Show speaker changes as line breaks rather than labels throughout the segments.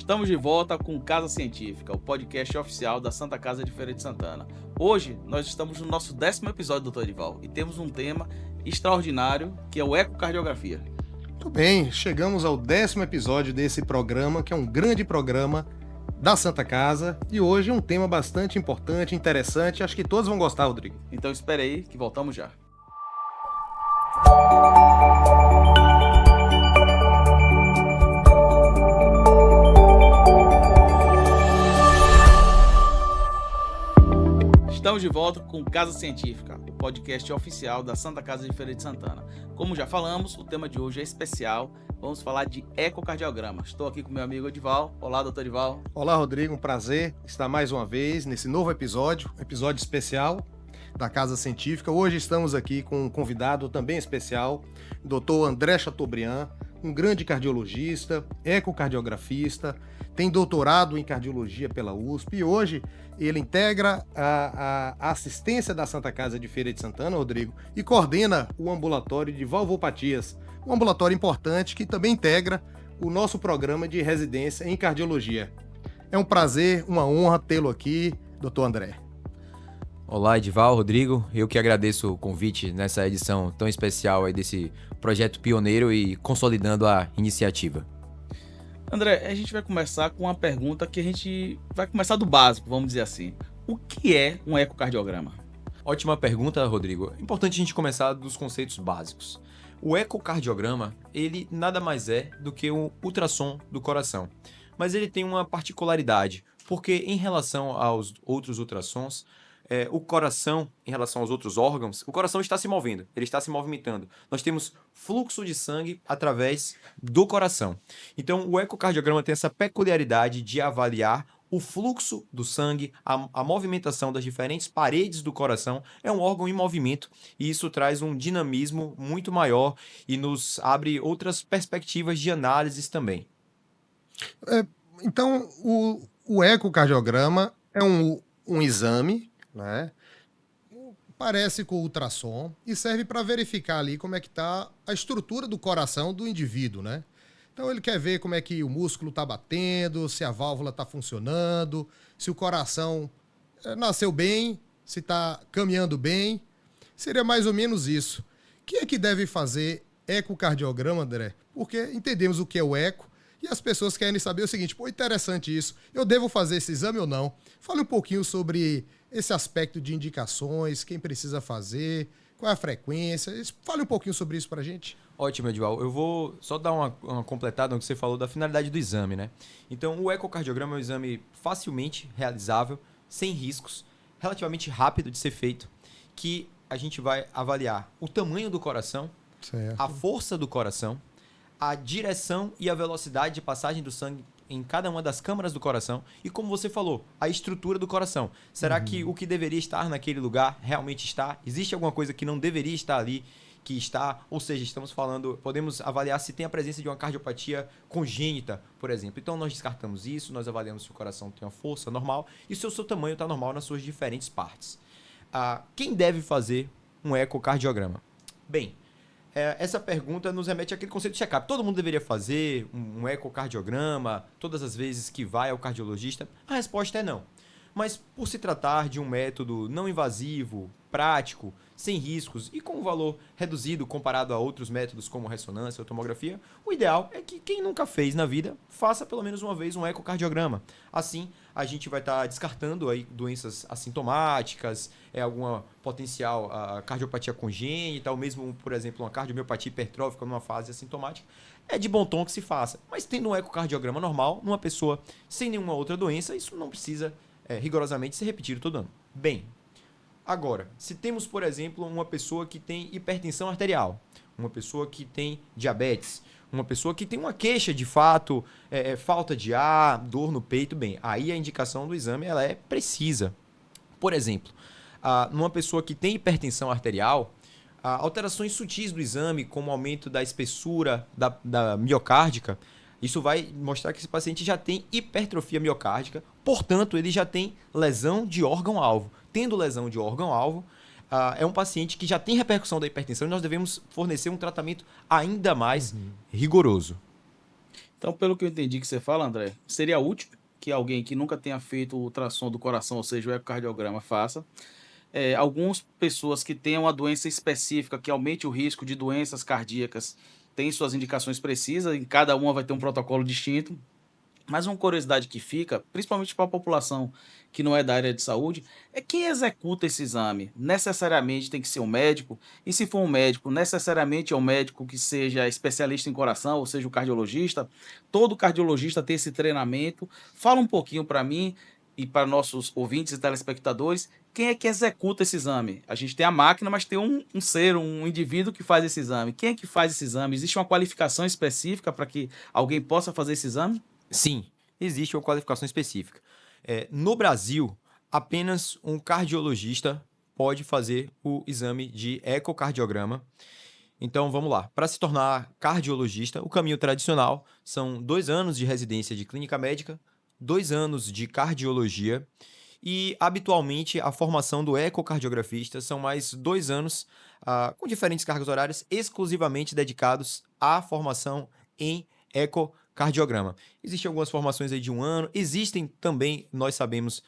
Estamos de volta com Casa Científica, o podcast oficial da Santa Casa de Feira de Santana. Hoje nós estamos no nosso 10º episódio, Dr. Edival, e temos um tema extraordinário que é o ecocardiografia.
Muito bem, chegamos ao 10º episódio desse programa, que é um grande programa da Santa Casa, e hoje é um tema bastante importante, interessante, acho que todos vão gostar, Rodrigo.
Então espere aí que voltamos já. Estamos de volta com Casa Científica, o podcast oficial da Santa Casa de Feira de Santana. Como já falamos, o tema de hoje é especial. Vamos falar de ecocardiograma. Estou aqui com meu amigo Edival. Olá, doutor Edival.
Olá, Rodrigo. Um prazer estar mais uma vez nesse novo episódio especial da Casa Científica. Hoje estamos aqui com um convidado também especial, o doutor André Chateaubriand, um grande cardiologista, ecocardiografista, tem doutorado em cardiologia pela USP e hoje ele integra a assistência da Santa Casa de Feira de Santana, Rodrigo, e coordena o ambulatório de valvopatias, um ambulatório importante que também integra o nosso programa de residência em cardiologia. É um prazer, uma honra tê-lo aqui, doutor André.
Olá, Edival, Rodrigo, eu que agradeço o convite nessa edição tão especial aí desse projeto pioneiro e consolidando a iniciativa.
André, a gente vai começar com uma pergunta que a gente vai começar do básico, vamos dizer assim. O que é um ecocardiograma?
Ótima pergunta, Rodrigo. É importante a gente começar dos conceitos básicos. O ecocardiograma, ele nada mais é do que um ultrassom do coração. Mas ele tem uma particularidade, porque em relação aos outros ultrassons, o coração, em relação aos outros órgãos, o coração está se movendo, ele está se movimentando. Nós temos fluxo de sangue através do coração. Então, o ecocardiograma tem essa peculiaridade de avaliar o fluxo do sangue, a movimentação das diferentes paredes do coração. É um órgão em movimento e isso traz um dinamismo muito maior e nos abre outras perspectivas de análises também.
Então, o ecocardiograma é um exame, né? Parece com o ultrassom e serve para verificar ali como é que está a estrutura do coração do indivíduo, né? Então ele quer ver como é que o músculo está batendo, se a válvula está funcionando, se o coração nasceu bem, se está caminhando bem. Seria mais ou menos isso. Quem é que deve fazer ecocardiograma, André? Porque entendemos o que é o eco e as pessoas querem saber o seguinte: pô, interessante isso, eu devo fazer esse exame ou não? Fale um pouquinho sobre esse aspecto de indicações, quem precisa fazer, qual é a frequência. Fale um pouquinho sobre isso pra gente.
Ótimo, Edival. Eu vou só dar uma completada no que você falou da finalidade do exame, né? Então, o ecocardiograma é um exame facilmente realizável, sem riscos, relativamente rápido de ser feito, que a gente vai avaliar o tamanho do coração,
certo,
a força do coração, a direção e a velocidade de passagem do sangue em cada uma das câmaras do coração e, como você falou, a estrutura do coração. Será que o que deveria estar naquele lugar realmente está? Existe alguma coisa que não deveria estar ali que está? Ou seja, estamos falando, podemos avaliar se tem a presença de uma cardiopatia congênita, por exemplo. Então nós descartamos isso, nós avaliamos se o coração tem uma força normal e se o seu tamanho está normal nas suas diferentes partes. Quem deve fazer um ecocardiograma? Bem, essa pergunta nos remete àquele conceito de check-up. Todo mundo deveria fazer um ecocardiograma todas as vezes que vai ao cardiologista? A resposta é não. Mas por se tratar de um método não invasivo, prático, sem riscos e com um valor reduzido comparado a outros métodos como ressonância ou tomografia, o ideal é que quem nunca fez na vida faça pelo menos uma vez um ecocardiograma. Assim, a gente vai estar descartando aí doenças assintomáticas, alguma potencial cardiopatia congênita, ou mesmo, por exemplo, uma cardiomiopatia hipertrófica numa fase assintomática. É de bom tom que se faça. Mas tendo um ecocardiograma normal, numa pessoa sem nenhuma outra doença, isso não precisa rigorosamente ser repetido todo ano. Bem, agora, se temos, por exemplo, uma pessoa que tem hipertensão arterial, uma pessoa que tem diabetes, uma pessoa que tem uma queixa de fato, falta de ar, dor no peito, bem, aí a indicação do exame ela é precisa. Por exemplo, numa pessoa que tem hipertensão arterial, alterações sutis do exame, como aumento da espessura da miocárdica, isso vai mostrar que esse paciente já tem hipertrofia miocárdica, portanto, ele já tem lesão de órgão-alvo. Tendo lesão de órgão-alvo, é um paciente que já tem repercussão da hipertensão e nós devemos fornecer um tratamento ainda mais rigoroso.
Então, pelo que eu entendi que você fala, André, seria útil que alguém que nunca tenha feito o ultrassom do coração, ou seja, o ecocardiograma, faça. Algumas pessoas que tenham uma doença específica que aumente o risco de doenças cardíacas têm suas indicações precisas, e cada uma vai ter um protocolo distinto. Mas uma curiosidade que fica, principalmente para a população que não é da área de saúde, é quem executa esse exame. Necessariamente tem que ser um médico, e se for um médico, necessariamente é um médico que seja especialista em coração, ou seja, o cardiologista. Todo cardiologista tem esse treinamento. Fala um pouquinho para mim e para nossos ouvintes e telespectadores, quem é que executa esse exame? A gente tem a máquina, mas tem um ser, um indivíduo que faz esse exame. Quem é que faz esse exame? Existe uma qualificação específica para que alguém possa fazer esse exame?
Sim, existe uma qualificação específica. No Brasil, apenas um cardiologista pode fazer o exame de ecocardiograma. Então, vamos lá. Para se tornar cardiologista, o caminho tradicional são 2 anos de residência de clínica médica, 2 anos de cardiologia e, habitualmente, a formação do ecocardiografista são mais 2 anos, com diferentes cargas horárias, exclusivamente dedicados à formação em ecocardiograma. Existem algumas formações aí de 1 ano, existem também, nós sabemos,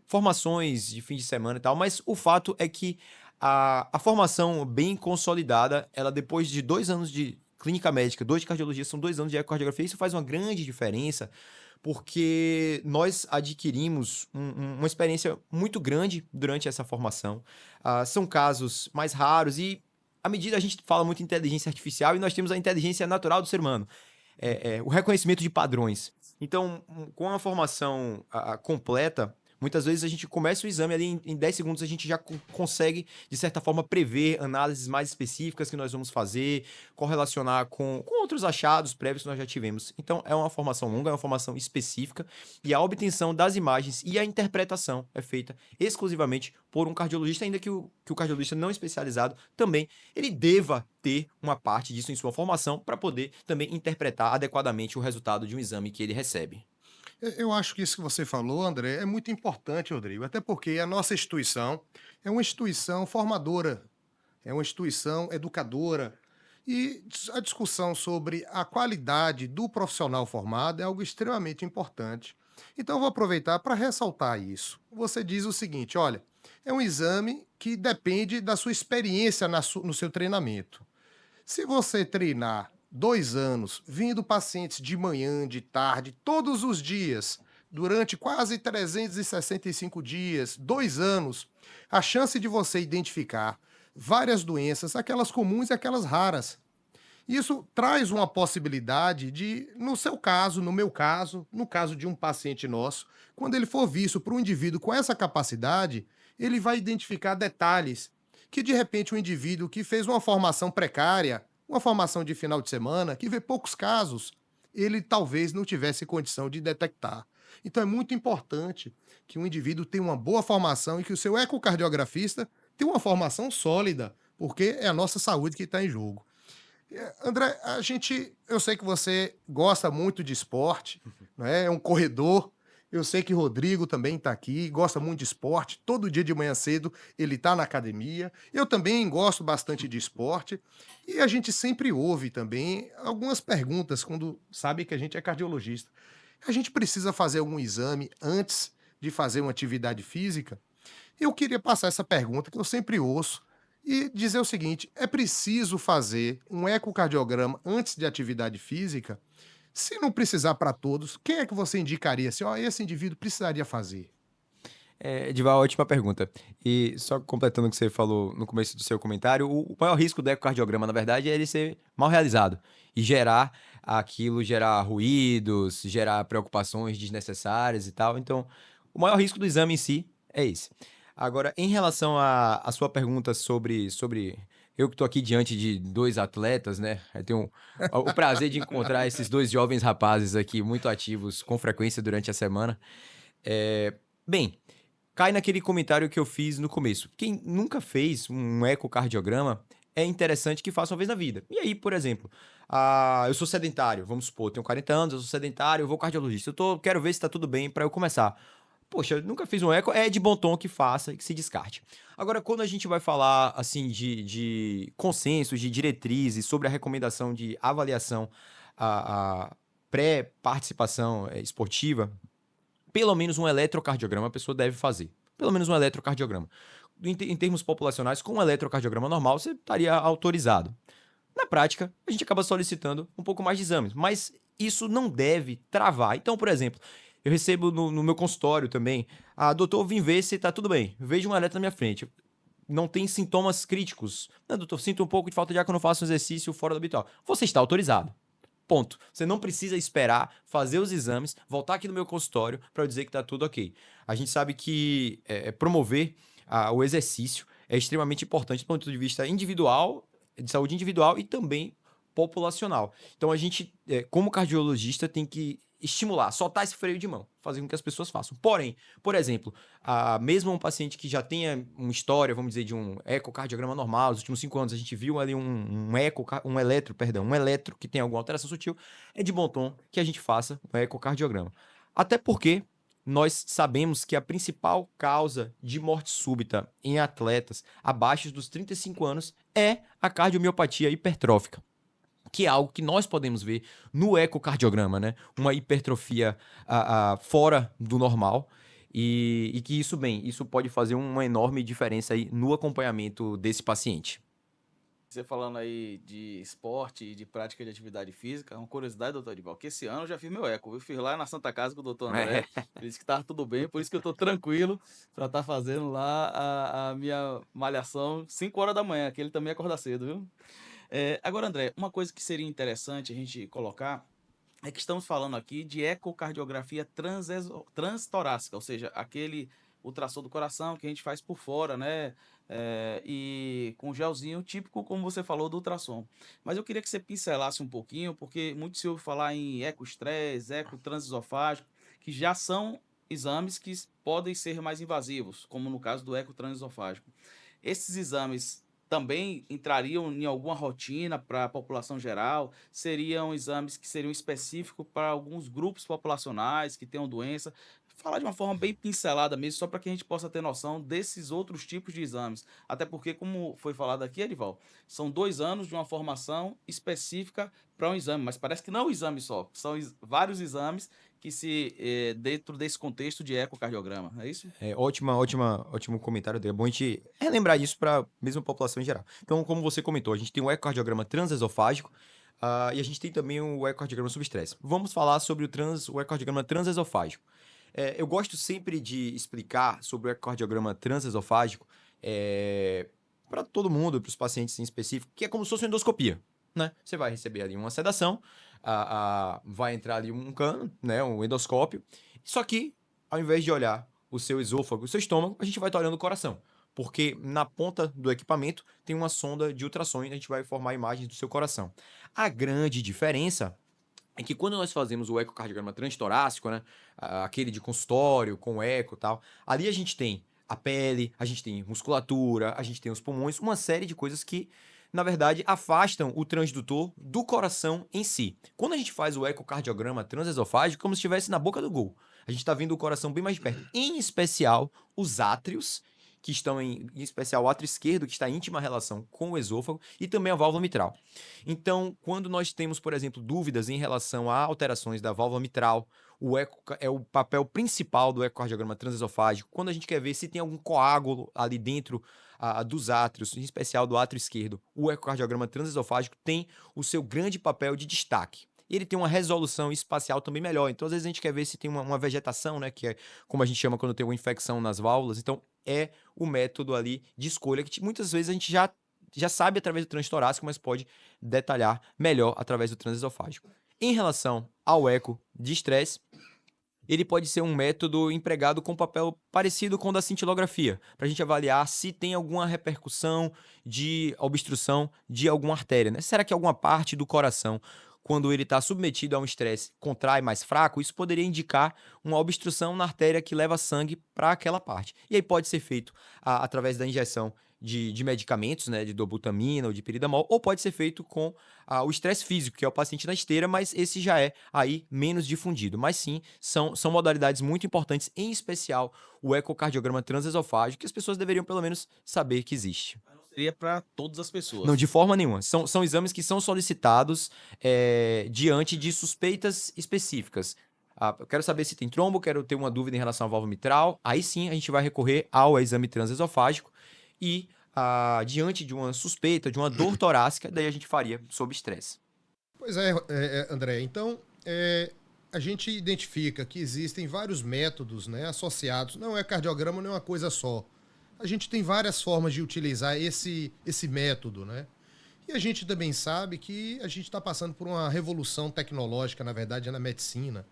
formações de fim de semana e tal, mas o fato é que a formação bem consolidada, ela depois de 2 anos de clínica médica, 2 de cardiologia, são 2 anos de ecocardiografia, isso faz uma grande diferença, porque nós adquirimos uma experiência muito grande durante essa formação. São casos mais raros e, à medida a gente fala muito em inteligência artificial e nós temos a inteligência natural do ser humano, o reconhecimento de padrões. Então, com a formação completa, muitas vezes a gente começa o exame ali em 10 segundos, a gente já consegue, de certa forma, prever análises mais específicas que nós vamos fazer, correlacionar com outros achados prévios que nós já tivemos. Então, é uma formação longa, é uma formação específica, e a obtenção das imagens e a interpretação é feita exclusivamente por um cardiologista, ainda que o cardiologista não especializado também, ele deva ter uma parte disso em sua formação para poder também interpretar adequadamente o resultado de um exame que ele recebe.
Eu acho que isso que você falou, André, é muito importante, Rodrigo, até porque a nossa instituição é uma instituição formadora, é uma instituição educadora. E a discussão sobre a qualidade do profissional formado é algo extremamente importante. Então, eu vou aproveitar para ressaltar isso. Você diz o seguinte: olha, é um exame que depende da sua experiência no seu treinamento. Se você treinar 2 anos, vindo pacientes de manhã, de tarde, todos os dias, durante quase 365 dias, 2 anos, a chance de você identificar várias doenças, aquelas comuns e aquelas raras. Isso traz uma possibilidade de, no seu caso, no meu caso, no caso de um paciente nosso, quando ele for visto por um indivíduo com essa capacidade, ele vai identificar detalhes que, de repente, um indivíduo que fez uma formação precária, uma formação de final de semana, que vê poucos casos, ele talvez não tivesse condição de detectar. Então é muito importante que o indivíduo tenha uma boa formação e que o seu ecocardiografista tenha uma formação sólida, porque é a nossa saúde que está em jogo. André, eu sei que você gosta muito de esporte, né? É um corredor. Eu sei que Rodrigo também está aqui, gosta muito de esporte. Todo dia de manhã cedo ele está na academia. Eu também gosto bastante de esporte. E a gente sempre ouve também algumas perguntas quando sabe que a gente é cardiologista. A gente precisa fazer algum exame antes de fazer uma atividade física? Eu queria passar essa pergunta que eu sempre ouço e dizer o seguinte: é preciso fazer um ecocardiograma antes de atividade física? Se não precisar para todos, quem é que você indicaria assim, ó, esse indivíduo precisaria fazer?
Edival, ótima pergunta. E só completando o que você falou no começo do seu comentário, o maior risco do ecocardiograma, na verdade, é ele ser mal realizado e gerar ruídos, gerar preocupações desnecessárias e tal. Então, o maior risco do exame em si é esse. Agora, em relação à sua pergunta sobre eu que estou aqui diante de 2 atletas, né? Eu tenho o prazer de encontrar esses 2 jovens rapazes aqui muito ativos com frequência durante a semana. Bem, cai naquele comentário que eu fiz no começo. Quem nunca fez um ecocardiograma, é interessante que faça uma vez na vida. E aí, por exemplo, eu sou sedentário, vamos supor, tenho 40 anos, eu sou sedentário, eu vou ao cardiologista, quero ver se está tudo bem para eu começar. Poxa, eu nunca fiz um eco, é de bom tom que faça e que se descarte. Agora, quando a gente vai falar assim de consensos, de diretrizes sobre a recomendação de avaliação a pré-participação esportiva, pelo menos um eletrocardiograma a pessoa deve fazer. Pelo menos um eletrocardiograma. Em termos populacionais, com um eletrocardiograma normal, você estaria autorizado. Na prática, a gente acaba solicitando um pouco mais de exames, mas isso não deve travar. Então, por exemplo, eu recebo no meu consultório também, doutor, vim ver se tá tudo bem. Vejo um eletro na minha frente. Não tem sintomas críticos. Não, doutor, sinto um pouco de falta de ar quando eu faço um exercício fora do habitual. Você está autorizado. Ponto. Você não precisa esperar fazer os exames, voltar aqui no meu consultório para eu dizer que está tudo ok. A gente sabe que promover o exercício é extremamente importante do ponto de vista individual, de saúde individual e também populacional. Então a gente, como cardiologista, tem que estimular, soltar esse freio de mão, fazer com que as pessoas façam. Porém, por exemplo, mesmo um paciente que já tenha uma história, vamos dizer, de um ecocardiograma normal, nos últimos 5 anos a gente viu ali um eletro que tem alguma alteração sutil, é de bom tom que a gente faça um ecocardiograma. Até porque nós sabemos que a principal causa de morte súbita em atletas abaixo dos 35 anos é a cardiomiopatia hipertrófica, que é algo que nós podemos ver no ecocardiograma, né? Uma hipertrofia fora do normal e que isso pode fazer uma enorme diferença aí no acompanhamento desse paciente.
Você falando aí de esporte e de prática de atividade física, uma curiosidade, doutor Edival, que esse ano eu já fiz meu eco, viu? Fiz lá na Santa Casa com o doutor André, ele disse que tava tudo bem, por isso que eu tô tranquilo para estar fazendo lá a minha malhação 5 horas da manhã, que ele também acorda cedo, viu? Agora, André, uma coisa que seria interessante a gente colocar é que estamos falando aqui de ecocardiografia transtorácica, ou seja, aquele ultrassom do coração que a gente faz por fora, né? E com gelzinho típico, como você falou, do ultrassom. Mas eu queria que você pincelasse um pouquinho, porque muito se ouve falar em ecoestresse, ecotransesofágico, que já são exames que podem ser mais invasivos, como no caso do ecotransesofágico. Esses exames também entrariam em alguma rotina para a população geral? Seriam exames que seriam específicos para alguns grupos populacionais que tenham doença? Falar de uma forma bem pincelada mesmo, só para que a gente possa ter noção desses outros tipos de exames. Até porque, como foi falado aqui, Edival, são 2 anos de uma formação específica para um exame, mas parece que não é um exame só, são vários exames que dentro desse contexto de ecocardiograma, é isso?
Ótimo comentário. É bom a gente relembrar disso para a mesma população em geral. Então, como você comentou, a gente tem o ecocardiograma transesofágico e a gente tem também o ecocardiograma subestresse. Vamos falar sobre o ecocardiograma transesofágico. Eu gosto sempre de explicar sobre o ecocardiograma transesofágico para todo mundo, para os pacientes em específico, que é como se fosse uma endoscopia, né? Você vai receber ali uma sedação, vai entrar ali um cano, né, um endoscópio, só que ao invés de olhar o seu esôfago, o seu estômago, a gente vai estar olhando o coração. Porque na ponta do equipamento tem uma sonda de ultrassom e a gente vai formar imagens do seu coração. A grande diferença é que quando nós fazemos o ecocardiograma transtorácico, né, aquele de consultório, com eco e tal, ali a gente tem a pele, a gente tem musculatura, a gente tem os pulmões, uma série de coisas que, na verdade, afastam o transdutor do coração em si. Quando a gente faz o ecocardiograma transesofágico, como se estivesse na boca do gol. A gente está vendo o coração bem mais de perto. Em especial, os átrios, que estão em especial o átrio esquerdo, que está em íntima relação com o esôfago, e também a válvula mitral. Então, quando nós temos, por exemplo, dúvidas em relação a alterações da válvula mitral, o eco é o papel principal do ecocardiograma transesofágico. Quando a gente quer ver se tem algum coágulo ali dentro dos átrios, em especial do átrio esquerdo, o ecocardiograma transesofágico tem o seu grande papel de destaque. E ele tem uma resolução espacial também melhor. Então, às vezes, a gente quer ver se tem uma vegetação, né? Que é como a gente chama quando tem uma infecção nas válvulas. Então, é o método ali de escolha que muitas vezes a gente já sabe através do transtorácico, mas pode detalhar melhor através do transesofágico. Em relação ao eco de estresse, ele pode ser um método empregado com papel parecido com o da cintilografia, para a gente avaliar se tem alguma repercussão de obstrução de alguma artéria, né? Será que alguma parte do coração, quando ele está submetido a um estresse, contrai mais fraco? Isso poderia indicar uma obstrução na artéria que leva sangue para aquela parte. E aí pode ser feito através da injeção de medicamentos, né, de dobutamina ou de piridamol, ou pode ser feito com o estresse físico, que é o paciente na esteira, mas esse já é aí menos difundido. Mas sim, são modalidades muito importantes, em especial o ecocardiograma transesofágico, que as pessoas deveriam pelo menos saber que existe.
seria para todas as pessoas.
Não, de forma nenhuma. São exames que são solicitados diante de suspeitas específicas. Eu quero saber se tem trombo, quero ter uma dúvida em relação à válvula mitral. Aí sim a gente vai recorrer ao exame transesofágico e, diante de uma suspeita, de uma dor torácica, daí a gente faria sob estresse.
Pois André. Então, a gente identifica que existem vários métodos, né, associados. Não é cardiograma, não é uma coisa só. A gente tem várias formas de utilizar esse método, né? E a gente também sabe que a gente está passando por uma revolução tecnológica, na verdade, na medicina.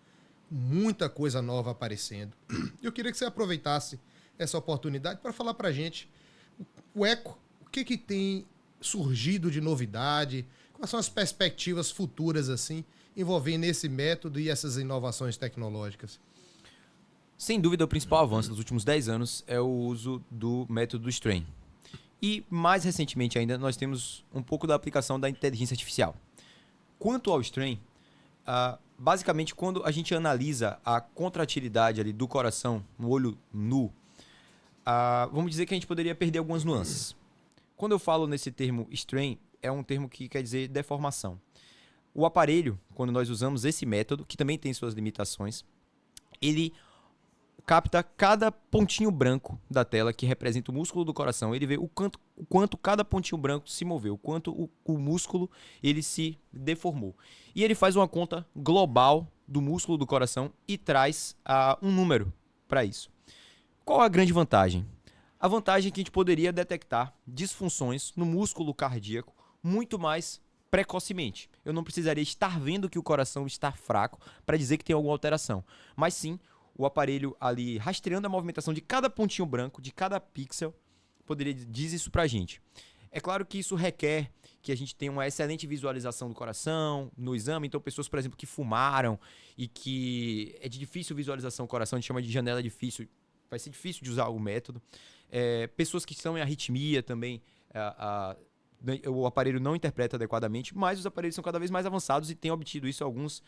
Muita coisa nova aparecendo. Eu queria que você aproveitasse essa oportunidade para falar para a gente o eco, o que tem surgido de novidade, quais são as perspectivas futuras assim envolvendo esse método e essas inovações tecnológicas.
Sem dúvida, o principal avanço dos últimos 10 anos é o uso do método do Strain. E, mais recentemente ainda, nós temos um pouco da aplicação da inteligência artificial. Quanto ao Strain, basicamente, quando a gente analisa a contratilidade ali do coração no olho nu, vamos dizer que a gente poderia perder algumas nuances. Quando eu falo nesse termo Strain, é um termo que quer dizer deformação. O aparelho, quando nós usamos esse método, que também tem suas limitações, ele capta cada pontinho branco da tela que representa o músculo do coração. Ele vê o quanto cada pontinho branco se moveu, o quanto o músculo ele se deformou. E ele faz uma conta global do músculo do coração e traz um número para isso. Qual a grande vantagem? A vantagem é que a gente poderia detectar disfunções no músculo cardíaco muito mais precocemente. Eu não precisaria estar vendo que o coração está fraco para dizer que tem alguma alteração, mas sim o aparelho ali rastreando a movimentação de cada pontinho branco, de cada pixel, poderia dizer isso pra gente. É claro que isso requer que a gente tenha uma excelente visualização do coração no exame. Então, pessoas, por exemplo, que fumaram e que é de difícil visualização do coração, a gente chama de janela difícil, vai ser difícil de usar o método. Pessoas que estão em arritmia também, o aparelho não interpreta adequadamente, mas os aparelhos são cada vez mais avançados e têm obtido isso alguns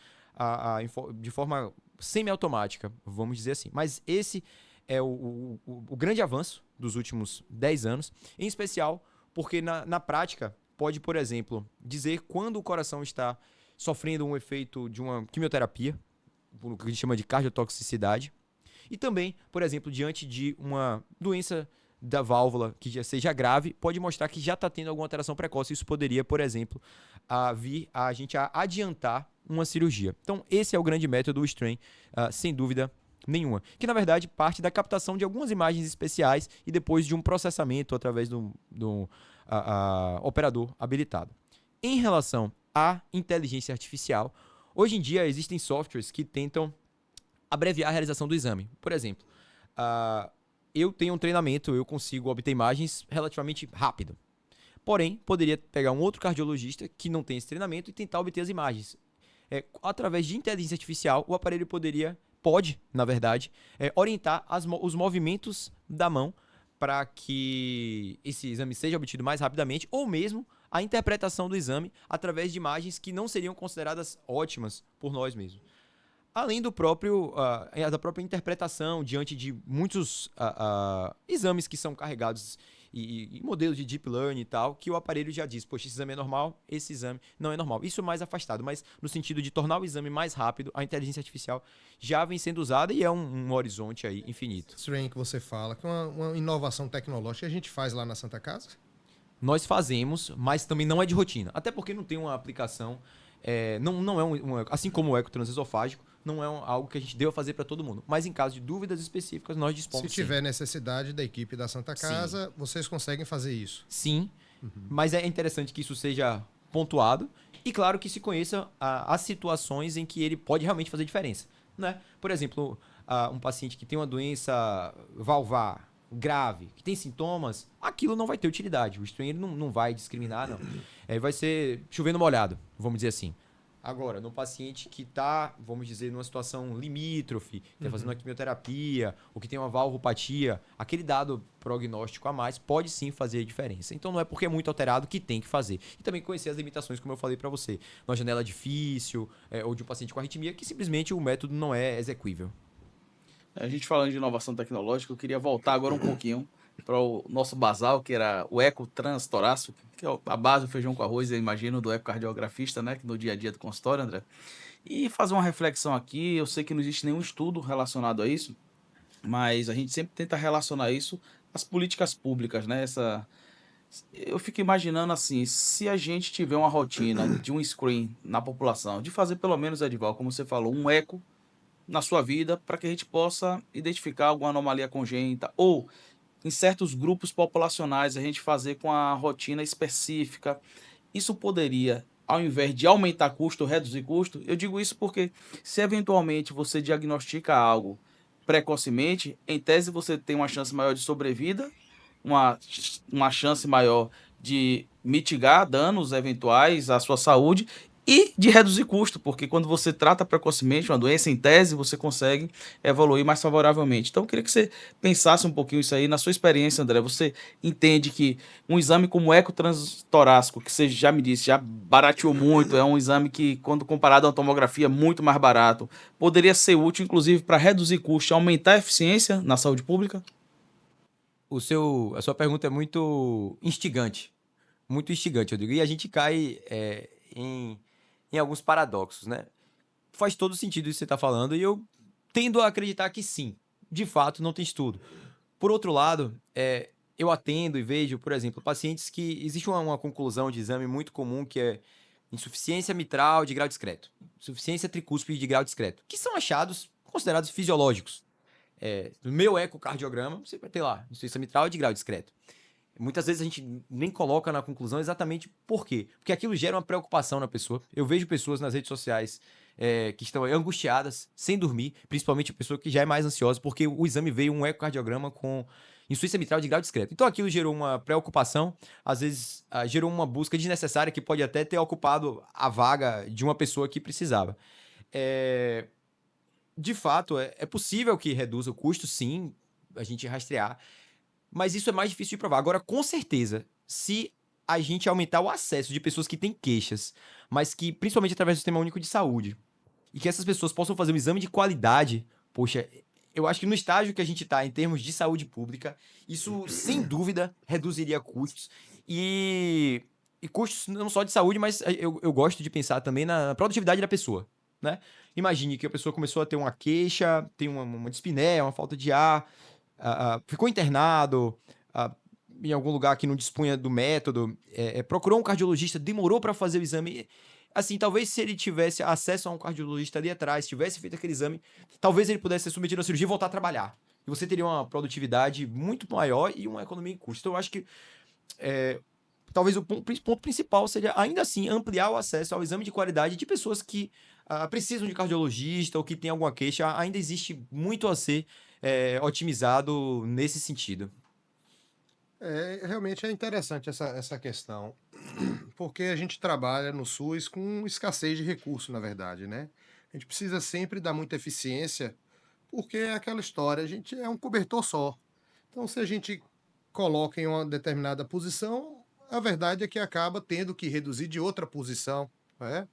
de forma semi-automática, vamos dizer assim. Mas esse é o grande avanço dos últimos 10 anos, em especial porque na prática pode, por exemplo, dizer quando o coração está sofrendo um efeito de uma quimioterapia, o que a gente chama de cardiotoxicidade, e também, por exemplo, diante de uma doença da válvula que já seja grave, pode mostrar que já está tendo alguma alteração precoce. Isso poderia, por exemplo, vir a gente a adiantar uma cirurgia. Então, esse é o grande método do Strain, sem dúvida nenhuma. Que, na verdade, parte da captação de algumas imagens especiais e depois de um processamento através do operador habilitado. Em relação à inteligência artificial, hoje em dia existem softwares que tentam abreviar a realização do exame. Por exemplo, eu tenho um treinamento, eu consigo obter imagens relativamente rápido. Porém, poderia pegar um outro cardiologista que não tem esse treinamento e tentar obter as imagens. Através de inteligência artificial, o aparelho pode, na verdade, orientar os movimentos da mão para que esse exame seja obtido mais rapidamente, ou mesmo a interpretação do exame através de imagens que não seriam consideradas ótimas por nós mesmos. Além da própria interpretação diante de muitos exames que são carregados e modelos de deep learning e tal, que o aparelho já diz, poxa, esse exame é normal, esse exame não é normal. Isso é mais afastado, mas no sentido de tornar o exame mais rápido, a inteligência artificial já vem sendo usada e é um horizonte aí infinito.
Strain que você fala, que é uma inovação tecnológica que a gente faz lá na Santa Casa?
Nós fazemos, mas também não é de rotina. Até porque não tem uma aplicação, não é assim como o eco transesofágico, não é algo que a gente deva fazer para todo mundo. Mas em caso de dúvidas específicas, nós dispomos.
Se tiver necessidade da equipe da Santa Casa, sim, vocês conseguem fazer isso?
Sim, mas é interessante que isso seja pontuado e, claro, que se conheça as situações em que ele pode realmente fazer diferença. Né? Por exemplo, um paciente que tem uma doença valvar grave, que tem sintomas, aquilo não vai ter utilidade. O Strain não vai discriminar, não. Vai ser chovendo molhado, vamos dizer assim. Agora, no paciente que está, vamos dizer, numa situação limítrofe, que está fazendo uma quimioterapia, ou que tem uma valvopatia, aquele dado prognóstico a mais pode sim fazer diferença. Então não é porque é muito alterado que tem que fazer. E também conhecer as limitações, como eu falei para você. Numa janela difícil, ou de um paciente com arritmia, que simplesmente o método não é exequível.
A gente falando de inovação tecnológica, eu queria voltar agora um pouquinho para o nosso basal, que era o eco transtorácico, que é a base do feijão com arroz, eu imagino, do ecocardiografista, né, que no dia a dia do consultório, André. E fazer uma reflexão aqui, eu sei que não existe nenhum estudo relacionado a isso, mas a gente sempre tenta relacionar isso às políticas públicas, né? Eu fico imaginando assim, se a gente tiver uma rotina de um screen na população, de fazer pelo menos, Edival, como você falou, um eco na sua vida para que a gente possa identificar alguma anomalia congênita ou em certos grupos populacionais a gente fazer com a rotina específica. Isso poderia, ao invés de aumentar custo, reduzir custo. Eu digo isso porque se eventualmente você diagnostica algo precocemente, em tese você tem uma chance maior de sobrevida, uma, uma chance maior de mitigar danos eventuais à sua saúde e de reduzir custo, porque quando você trata precocemente uma doença em tese, você consegue evoluir mais favoravelmente. Então, eu queria que você pensasse um pouquinho isso aí. Na sua experiência, André, você entende que um exame como o ecotorácico, que você já me disse, já barateou muito, é um exame que, quando comparado a uma tomografia, é muito mais barato, poderia ser útil, inclusive, para reduzir custo e aumentar a eficiência na saúde pública?
A sua pergunta é muito instigante, eu digo. E a gente cai em alguns paradoxos, né? Faz todo sentido isso que você está falando e eu tendo a acreditar que sim, de fato não tem estudo. Por outro lado, eu atendo e vejo, por exemplo, pacientes que existe uma conclusão de exame muito comum que é insuficiência mitral de grau discreto, insuficiência tricúspide de grau discreto, que são achados considerados fisiológicos. No meu ecocardiograma, você vai ter lá insuficiência mitral de grau discreto. Muitas vezes a gente nem coloca na conclusão exatamente por quê. Porque aquilo gera uma preocupação na pessoa. Eu vejo pessoas nas redes sociais que estão angustiadas, sem dormir, principalmente a pessoa que já é mais ansiosa, porque o exame veio um ecocardiograma com insuficiência mitral de grau discreto. Então aquilo gerou uma preocupação, às vezes gerou uma busca desnecessária que pode até ter ocupado a vaga de uma pessoa que precisava. De fato, é possível que reduza o custo, sim, a gente rastrear, mas isso é mais difícil de provar. Agora, com certeza, se a gente aumentar o acesso de pessoas que têm queixas, mas que, principalmente através do Sistema Único de Saúde, e que essas pessoas possam fazer um exame de qualidade, poxa, eu acho que no estágio que a gente está em termos de saúde pública, isso, sem dúvida, reduziria custos. E custos não só de saúde, mas eu gosto de pensar também na produtividade da pessoa, né? Imagine que a pessoa começou a ter uma queixa, tem uma dispneia, uma falta de ar, ficou internado em algum lugar que não dispunha do método, procurou um cardiologista, demorou para fazer o exame. Assim, talvez se ele tivesse acesso a um cardiologista ali atrás, tivesse feito aquele exame, talvez ele pudesse ser submetido à cirurgia e voltar a trabalhar. E você teria uma produtividade muito maior e uma economia em custo. Então, eu acho que talvez o ponto principal seja, ainda assim, ampliar o acesso ao exame de qualidade de pessoas que precisam de cardiologista ou que têm alguma queixa. Ainda existe muito a ser otimizado nesse sentido.
Realmente é interessante essa questão, porque a gente trabalha no SUS com escassez de recursos, na verdade, né? A gente precisa sempre dar muita eficiência, porque é aquela história, a gente é um cobertor só. Então, se a gente coloca em uma determinada posição, a verdade é que acaba tendo que reduzir de outra posição, né?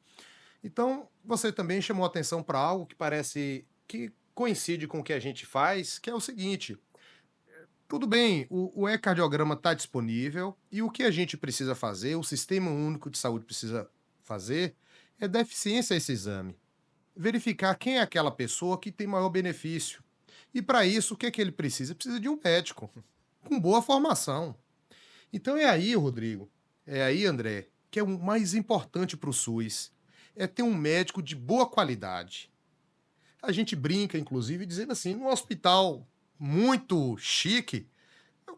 Então, você também chamou atenção para algo que parece que coincide com o que a gente faz, que é o seguinte: tudo bem, o ecocardiograma está disponível e o que a gente precisa fazer, o Sistema Único de Saúde precisa fazer, é dar eficiência a esse exame. Verificar quem é aquela pessoa que tem maior benefício. E para isso, o que é que ele precisa? Precisa de um médico com boa formação. Então é aí, Rodrigo, é aí, André, que é o mais importante para o SUS. É ter um médico de boa qualidade. A gente brinca, inclusive, dizendo assim, num hospital muito chique,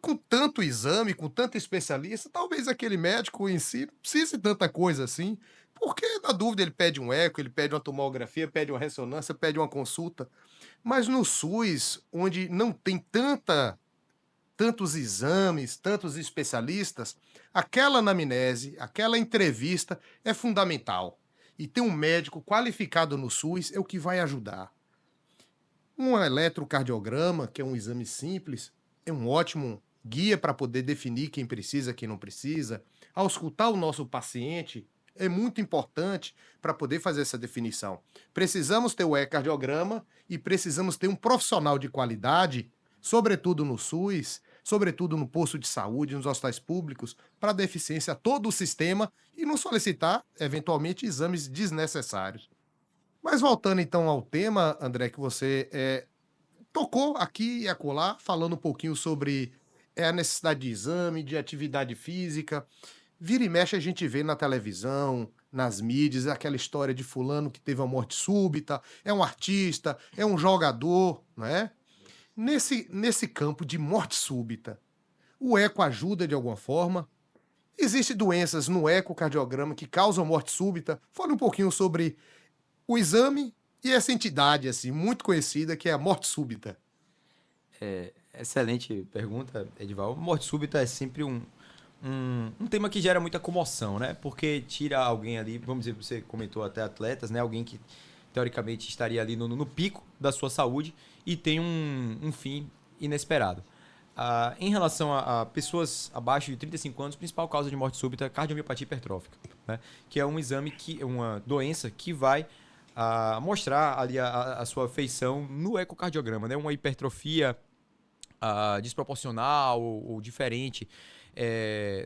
com tanto exame, com tanto especialista, talvez aquele médico em si não precise de tanta coisa assim, porque na dúvida ele pede um eco, ele pede uma tomografia, pede uma ressonância, pede uma consulta. Mas no SUS, onde não tem tantos exames, tantos especialistas, aquela anamnese, aquela entrevista é fundamental. E ter um médico qualificado no SUS é o que vai ajudar. Um eletrocardiograma, que é um exame simples, é um ótimo guia para poder definir quem precisa, quem não precisa. Auscultar o nosso paciente é muito importante para poder fazer essa definição. Precisamos ter o ecocardiograma e precisamos ter um profissional de qualidade, sobretudo no SUS, sobretudo no posto de saúde, nos hospitais públicos, para dar eficiência a todo o sistema e não solicitar, eventualmente, exames desnecessários. Mas voltando então ao tema, André, que você tocou aqui e acolá, falando um pouquinho sobre a necessidade de exame, de atividade física. Vira e mexe a gente vê na televisão, nas mídias, aquela história de fulano que teve uma morte súbita, é um artista, é um jogador, não é? Nesse campo de morte súbita, o eco ajuda de alguma forma? Existem doenças no ecocardiograma que causam morte súbita? Fale um pouquinho sobre o exame e essa entidade assim muito conhecida que é a morte súbita.
Excelente pergunta, Edival. Morte súbita é sempre um tema que gera muita comoção, né? Porque tira alguém ali, vamos dizer, você comentou até atletas, né? Alguém que teoricamente estaria ali no pico da sua saúde e tem um fim inesperado. Em relação a pessoas abaixo de 35 anos, a principal causa de morte súbita é cardiomiopatia hipertrófica, né? Que é um exame, uma doença que vai mostrar ali a sua feição no ecocardiograma, né? Uma hipertrofia desproporcional ou diferente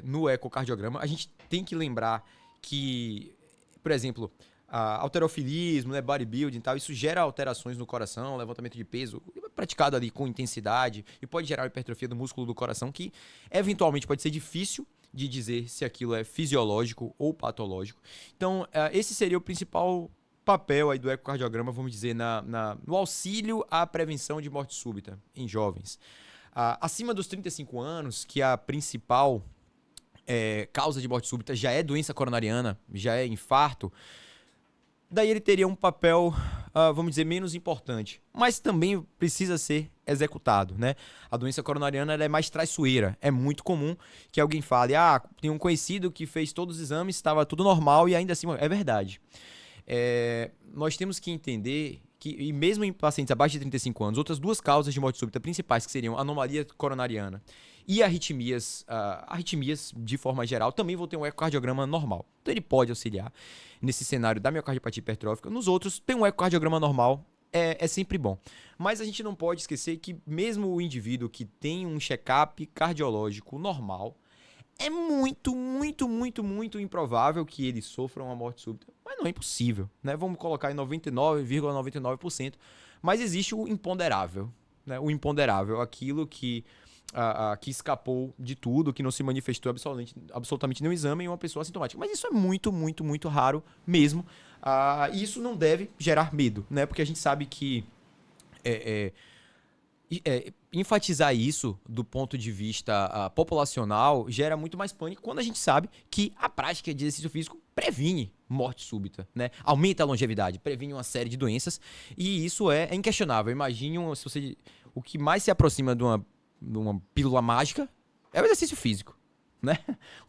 no ecocardiograma. A gente tem que lembrar que, por exemplo, halterofilismo, né, bodybuilding e tal, isso gera alterações no coração, levantamento de peso praticado ali com intensidade e pode gerar hipertrofia do músculo do coração que eventualmente pode ser difícil de dizer se aquilo é fisiológico ou patológico. Então, esse seria o principal papel aí do ecocardiograma, vamos dizer, no auxílio à prevenção de morte súbita em jovens. Acima dos 35 anos, que a principal causa de morte súbita já é doença coronariana, já é infarto, daí ele teria um papel, vamos dizer, menos importante. Mas também precisa ser executado, né? A doença coronariana ela é mais traiçoeira. É muito comum que alguém fale, tem um conhecido que fez todos os exames, estava tudo normal e ainda assim... É verdade. Nós temos que entender que, e mesmo em pacientes abaixo de 35 anos, outras duas causas de morte súbita principais, que seriam anomalia coronariana e arritmias de forma geral, também vão ter um ecocardiograma normal. Então ele pode auxiliar nesse cenário da miocardiopatia hipertrófica. Nos outros, tem um ecocardiograma normal, é sempre bom. Mas a gente não pode esquecer que mesmo o indivíduo que tem um check-up cardiológico normal, é muito, muito, muito, muito improvável que ele sofra uma morte súbita. Mas não é impossível, né? Vamos colocar em 99,99%. Mas existe o imponderável, né? O imponderável, aquilo que escapou de tudo, que não se manifestou absolutamente nenhum exame em uma pessoa assintomática. Mas isso é muito, muito, muito raro mesmo. E isso não deve gerar medo, né? Porque a gente sabe que enfatizar isso do ponto de vista populacional gera muito mais pânico quando a gente sabe que a prática de exercício físico previne morte súbita, né? Aumenta a longevidade, previne uma série de doenças e isso é inquestionável. Imagine o que mais se aproxima de uma pílula mágica é o exercício físico, né?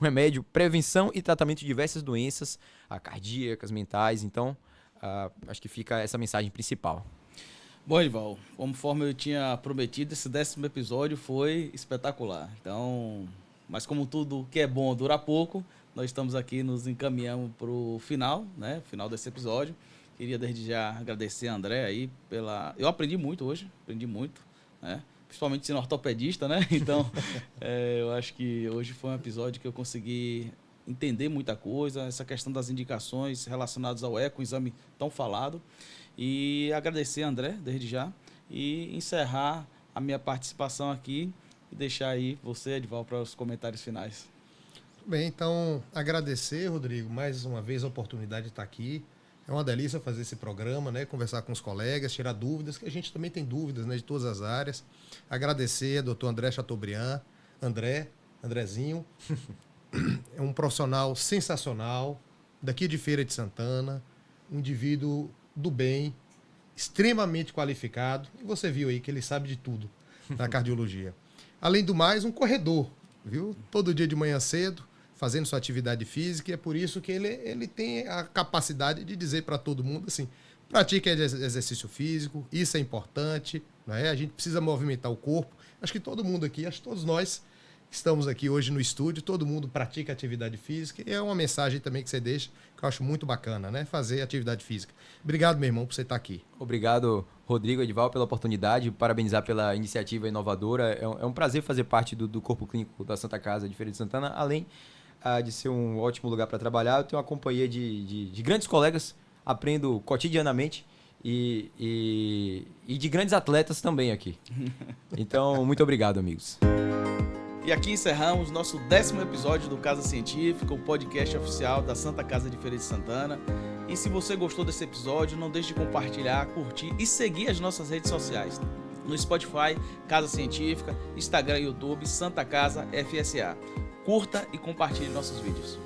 Um remédio, prevenção e tratamento de diversas doenças cardíacas, mentais. Então, acho que fica essa mensagem principal.
Bom, Edival, conforme eu tinha prometido, esse 10º episódio foi espetacular. Então, mas como tudo que é bom dura pouco, nós estamos aqui, nos encaminhamos para o final, né? Final desse episódio. Queria desde já agradecer a André aí Eu aprendi muito hoje, né? Principalmente sendo ortopedista, né? Então, eu acho que hoje foi um episódio que eu consegui entender muita coisa, essa questão das indicações relacionadas ao eco, um exame tão falado. E agradecer a André, desde já, e encerrar a minha participação aqui e deixar aí você, Edival, para os comentários finais.
Bem, então, agradecer, Rodrigo, mais uma vez a oportunidade de estar aqui. É uma delícia fazer esse programa, né? Conversar com os colegas, tirar dúvidas, que a gente também tem dúvidas, né? De todas as áreas. Agradecer ao Dr. André Chateaubriand, Andrezinho. É um profissional sensacional, daqui de Feira de Santana, um indivíduo do bem, extremamente qualificado. E você viu aí que ele sabe de tudo na cardiologia. Além do mais, um corredor, viu? Todo dia de manhã cedo, fazendo sua atividade física, e é por isso que ele tem a capacidade de dizer para todo mundo assim, pratique exercício físico, isso é importante, né? A gente precisa movimentar o corpo. Acho que todo mundo aqui, acho que todos nós que estamos aqui hoje no estúdio, todo mundo pratica atividade física, e é uma mensagem também que você deixa, que eu acho muito bacana, né? Fazer atividade física. Obrigado, meu irmão, por você estar aqui.
Obrigado Rodrigo, Edival, pela oportunidade, parabenizar pela iniciativa inovadora. É um prazer fazer parte do corpo clínico da Santa Casa de Feira de Santana, além de ser um ótimo lugar para trabalhar. Eu tenho uma companhia de grandes colegas, aprendo cotidianamente e de grandes atletas também aqui. Então, muito obrigado, amigos.
E aqui encerramos nosso 10º episódio do Casa Científica, o podcast oficial da Santa Casa de Feira de Santana. E se você gostou desse episódio, não deixe de compartilhar, curtir e seguir as nossas redes sociais. No Spotify, Casa Científica, Instagram e YouTube, Santa Casa FSA. Curta e compartilhe nossos vídeos.